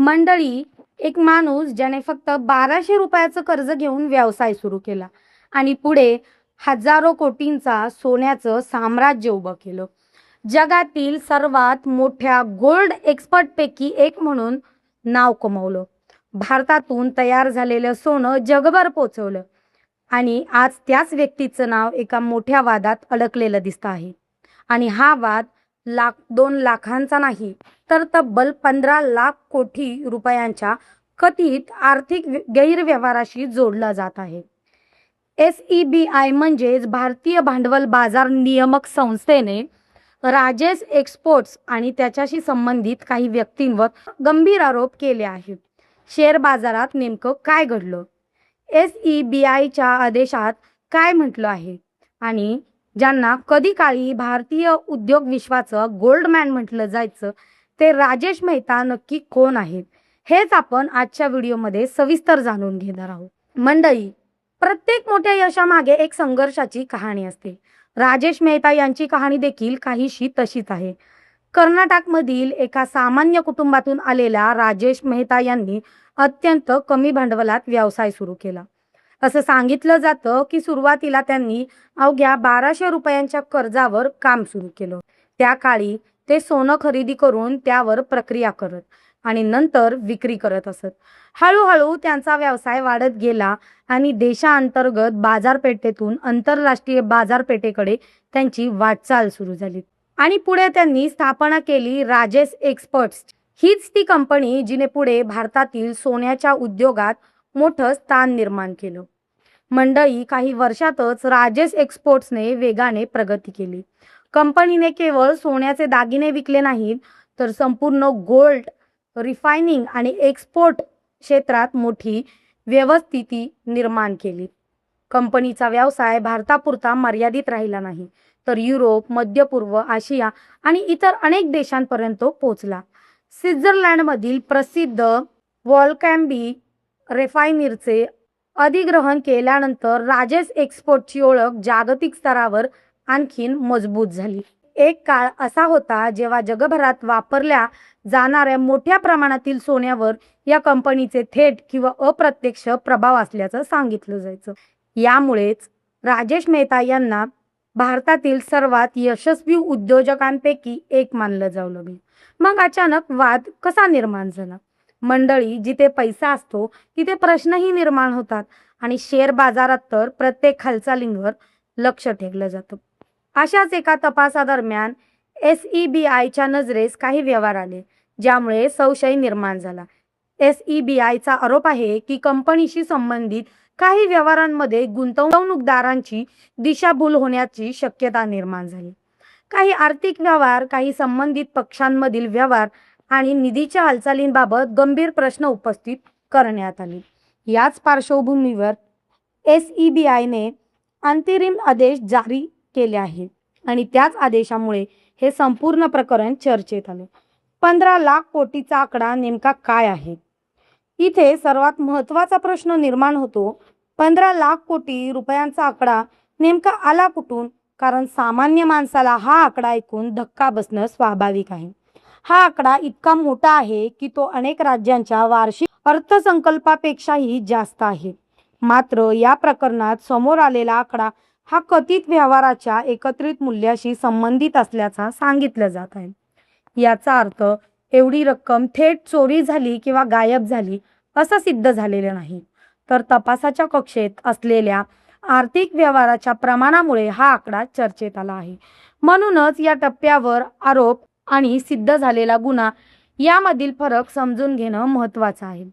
मंडळी, एक माणूस ज्याने फक्त 1200 रुपयाचं कर्ज घेऊन व्यवसाय सुरू केला आणि पुढे हजारो कोटींचा सोन्याचं साम्राज्य उभं केलं. जगातील सर्वात मोठ्या गोल्ड एक्सपर्टपैकी एक म्हणून नाव कमवलं. भारतातून तयार झालेलं सोनं जगभर पोचवलं आणि आज त्याच व्यक्तीचं नाव एका मोठ्या वादात अडकलेलं दिसतं आहे. आणि हा वाद 2 लाखांचा नाही, तर तब्बल 15 लाख कोटी रुपयांच्या कथित आर्थिक गैरव्यवहाराशी जोडला जात आहे. SEBI म्हणजेच भारतीय भांडवल बाजार नियामक संस्थेने राजेश एक्सपोर्ट्स आणि त्याच्याशी संबंधित काही व्यक्तींवर गंभीर आरोप केले आहेत. शेअर बाजारात नेमकं काय घडलं, SEBIच्या आदेशात काय म्हटलं आहे आणि ज्यांना कधी काळी भारतीय उद्योग विश्वाचं गोल्डमॅन म्हटलं जायचं ते राजेश मेहता नक्की कोण आहेत, हेच आपण आजच्या व्हिडिओमध्ये सविस्तर जाणून घेणार आहोत. मंडळी, प्रत्येक मोठ्या यशामागे एक संघर्षाची कहाणी असते. राजेश मेहता यांची कहाणी देखील काहीशी तशीच आहे. कर्नाटकमधील एका सामान्य कुटुंबातून आलेल्या राजेश मेहता यांनी अत्यंत कमी भांडवलात व्यवसाय सुरू केला. असं सांगितलं जातं की सुरुवातीला त्यांनी अवघ्या 1200 रुपयांच्या कर्जावर काम सुरू केलं. त्या काळी ते सोनं खरेदी करून त्यावर प्रक्रिया करत आणि नंतर विक्री करत असत. हळूहळू त्यांचा व्यवसाय वाढत गेला आणि देशांतर्गत बाजारपेठेतून आंतरराष्ट्रीय बाजारपेठेकडे त्यांची वाटचाल सुरू झाली. आणि पुढे त्यांनी स्थापना केली राजेश एक्सपर्ट्स. हीच ती कंपनी जिने पुढे भारतातील सोन्याच्या उद्योगात मोठं स्थान निर्माण केलं. मंडळी, काही वर्षातच राजेश एक्सपोर्ट्सने वेगाने प्रगती केली. कंपनीने केवळ सोन्याचे दागिने विकले नाहीत, तर संपूर्ण गोल्ड रिफायनिंग आणि एक्सपोर्ट क्षेत्रात मोठी व्यवस्थिती निर्माण केली. कंपनीचा व्यवसाय भारतापुरता मर्यादित राहिला नाही, तर युरोप, मध्य पूर्व, आशिया आणि इतर अनेक देशांपर्यंत पोहोचला. स्वित्झर्लंडमधील प्रसिद्ध व्हॉल्कॅम्बी रिफायनरीचे अधिग्रहण केल्यानंतर राजेश एक्सपोर्टची ओळख जागतिक स्तरावर आणखीन मजबूत झाली. एक काळ असा होता जेव्हा जगभरात वापरल्या जाणाऱ्या मोठ्या प्रमाणातील सोन्यावर या कंपनीचे थेट किंवा अप्रत्यक्ष प्रभाव असल्याचं सांगितलं जायचं. यामुळेच राजेश मेहता यांना भारतातील सर्वात यशस्वी उद्योजकांपैकी एक मानलं जाऊ लागलं. मग अचानक वाद कसा निर्माण झाला? मंडळी, जिथे पैसा असतो तिथे प्रश्नही निर्माण होतात आणि शेअर बाजारात तर प्रत्येक हालचालींवर लक्ष ठेवलं जातं. अशाच एका तपासादरम्यान SEBIच्या नजरेस काही व्यवहार आले, ज्यामुळे संशय निर्माण झाला. SEBIचा आरोप आहे की कंपनीशी संबंधित काही व्यवहारांमध्ये गुंतवणूकदारांची दिशाभूल होण्याची शक्यता निर्माण झाली. काही आर्थिक व्यवहार, काही संबंधित पक्षांमधील व्यवहार आणि निधीच्या हालचालींबाबत गंभीर प्रश्न उपस्थित करण्यात आले. याच पार्श्वभूमीवर SEBIने अंतरिम आदेश जारी केले आहेत आणि त्याच आदेशामुळे हे संपूर्ण प्रकरण चर्चेत आले. 15 लाख कोटीचा आकडा नेमका काय आहे? इथे सर्वात महत्त्वाचा प्रश्न निर्माण होतो. 15 लाख कोटी रुपयांचा आकडा नेमका आला कुठून? कारण सामान्य माणसाला हा आकडा ऐकून धक्का बसणं स्वाभाविक आहे. हा आकडा इतका मोठा आहे की तो अनेक राज्यांच्या वार्षिक अर्थसंकल्पापेक्षाही जास्त आहे. मात्र या प्रकरणात समोर आलेला आकडा हा कथित व्यवहाराच्या एकत्रित मूल्याशी संबंधित असल्याचा सांगितलं जात आहे. याचा अर्थ एवढी रक्कम थेट चोरी झाली किंवा गायब झाली असं सिद्ध झालेलं नाही, तर तपासाच्या कक्षेत असलेल्या आर्थिक व्यवहाराच्या प्रमाणामुळे हा आकडा चर्चेत आला आहे. म्हणूनच या टप्प्यावर आरोप आणि सिद्ध झालेला गुन्हा यामधील फरक समजून घेणं महत्त्वाचं आहे.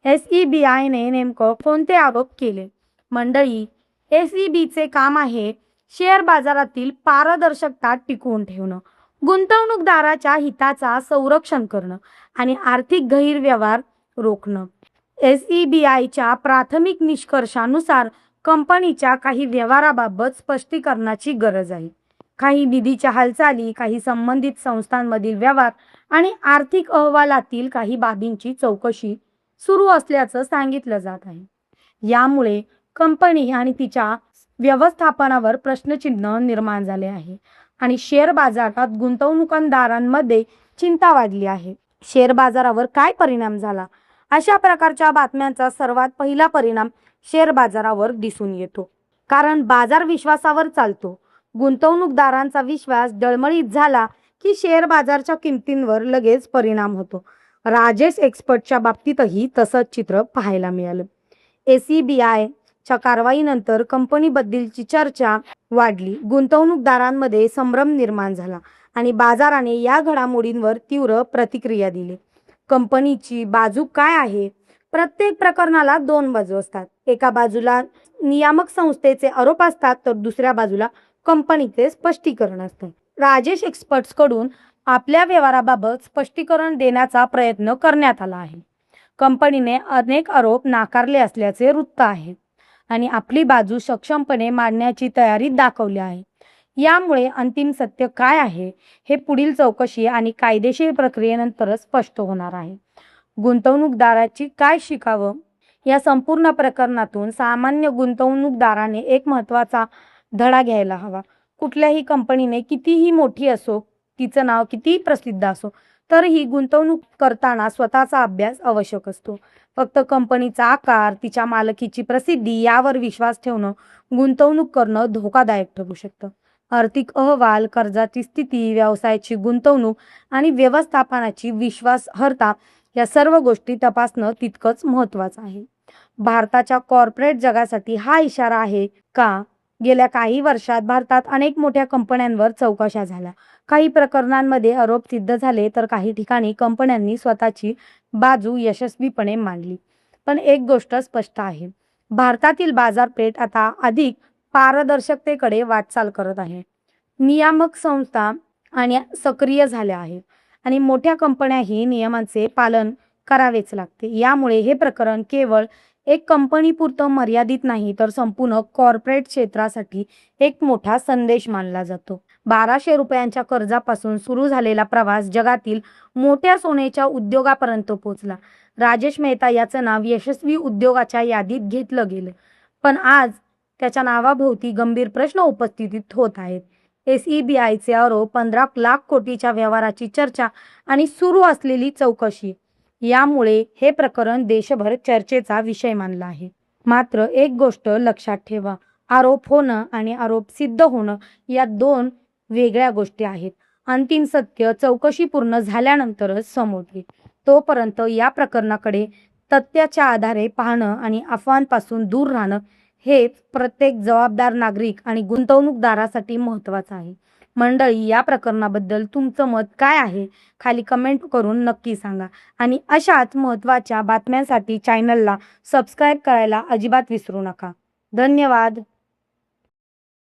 SEBIने नेमकं कोणते आरोप केले? मंडळी, SEBIचे काम आहे शेअर बाजारातील पारदर्शकता टिकवून ठेवणं, गुंतवणूकदाराच्या हिताचा संरक्षण करणं आणि आर्थिक गैरव्यवहार रोखणं. SEBIच्या प्राथमिक निष्कर्षानुसार कंपनीच्या काही व्यवहाराबाबत स्पष्टीकरणाची गरज आहे. काही निधीच्या हालचाली, काही संबंधित संस्थांमधील व्यवहार आणि आर्थिक अहवालातील काही बाबींची चौकशी सुरू असल्याचं सांगितलं जात आहे. यामुळे कंपनी आणि तिच्या व्यवस्थापनावर प्रश्नचिन्ह निर्माण झाले आहे आणि शेअर बाजारात गुंतवणूकदारांमध्ये चिंता वाढली आहे. शेअर बाजारावर काय परिणाम झाला? अशा प्रकारच्या बातम्यांचा सर्वात पहिला परिणाम शेअर बाजारावर दिसून येतो, कारण बाजार विश्वासावर चालतो. गुंतवणूकदारांचा विश्वास डळमळीत झाला की शेअर बाजारच्या किमतींवर लगेच परिणाम होतो. राजेश एक्सपर्टच्या बाबतीतही तसंच चित्र पाहायला मिळालं. SEBIच्या कारवाईनंतर कंपनीबद्दलची चर्चा वाढली, गुंतवणूकदारांमध्ये संभ्रम निर्माण झाला आणि बाजाराने या घडामोडींवर तीव्र प्रतिक्रिया दिली. कंपनीची बाजू काय आहे? प्रत्येक प्रकरणाला दोन बाजू असतात. एका बाजूला नियामक संस्थेचे आरोप असतात, तर दुसऱ्या बाजूला कंपनीचे स्पष्टीकरण असते. राजेश एक्सपर्ट्स कडून आपल्या व्यवहाराबाबत स्पष्टीकरण देण्याचा प्रयत्न करण्यात आला आहे. कंपनीने अनेक आरोप नाकारले असल्याचे वृत्त आहे आणि आपली बाजू सक्षमपणे मांडण्याची तयारी दाखवली आहे. यामुळे अंतिम सत्य काय आहे हे पुढील चौकशी आणि कायदेशीर प्रक्रियेनंतरच स्पष्ट होणार आहे. गुंतवणूकदाराची काय शिकावं? या संपूर्ण प्रकरणातून सामान्य गुंतवणूकदाराने एक महत्त्वाचा धडा घ्यायला हवा. कुठल्याही कंपनीने कितीही मोठी असो, तिचं नाव कितीही प्रसिद्ध असो, तरीही गुंतवणूक करताना स्वतःचा अभ्यास आवश्यक असतो. फक्त कंपनीचा आकार, तिच्या मालकीची प्रसिद्धी यावर विश्वास ठेवणं, गुंतवणूक करणं धोकादायक ठरू शकतं. आर्थिक अहवाल, कर्जाची स्थिती, व्यवसायाची गुंतवणूक आणि व्यवस्थापनाची विश्वासार्हता या सर्व गोष्टी तपासणं तितकंच महत्त्वाचं आहे. भारताच्या कॉर्पोरेट जगासाठी हा इशारा आहे का? गेल्या काही वर्षात भारतात अनेक मोठ्या कंपन्यांवर चौकशा झाल्या. काही प्रकरणांमध्ये आरोप सिद्ध झाले, तर काही ठिकाणी कंपन्यांनी स्वतःची बाजू यशस्वीपणे मांडली. पण एक गोष्ट स्पष्ट आहे, भारतातील बाजारपेठ आता अधिक पारदर्शकतेकडे वाटचाल करत आहे. नियामक संस्था आणि सक्रिय झाल्या आहेत आणि मोठ्या कंपन्याही नियमांचे पालन करावेच लागते. यामुळे हे प्रकरण केवळ एक कंपनीपुरतं मर्यादित नाही, तर संपूर्ण कॉर्पोरेट क्षेत्रासाठी एक मोठा संदेश मानला जातो. 1200 रुपयांच्या कर्जापासून सुरू झालेला प्रवास जगातील मोठ्या सोन्याच्या उद्योगापर्यंत पोहोचला. राजेश मेहता याचं नाव यशस्वी उद्योगाच्या यादीत घेतलं गेलं, पण आज त्याच्या नावाभोवती गंभीर प्रश्न उपस्थित होत आहेत. SEBIचे आरोप, 15 लाख कोटीच्या व्यवहाराची चर्चा आणि सुरू असलेली चौकशी यामुळे हे प्रकरण देशभर चर्चेचा विषय मानला आहे. मात्र एक गोष्ट लक्षात ठेवा, आरोप होणं आणि आरोप सिद्ध होणं या दोन वेगळ्या गोष्टी आहेत. अंतिम सत्य चौकशी पूर्ण झाल्यानंतरच समोर येईल. तोपर्यंत या प्रकरणाकडे तथ्याच्या आधारे पाहणं आणि अफवांपासून दूर राहणं हे प्रत्येक जबाबदार नागरिक आणि गुंतवणूकदारासाठी महत्त्वाचं आहे. मंडळी, या प्रकरणाबद्दल तुमचं मत काय आहे? खाली कमेंट करून नक्की सांगा आणि अशाच महत्त्वाच्या बातम्यांसाठी चॅनलला सबस्क्राईब करायला अजिबात विसरू नका. धन्यवाद.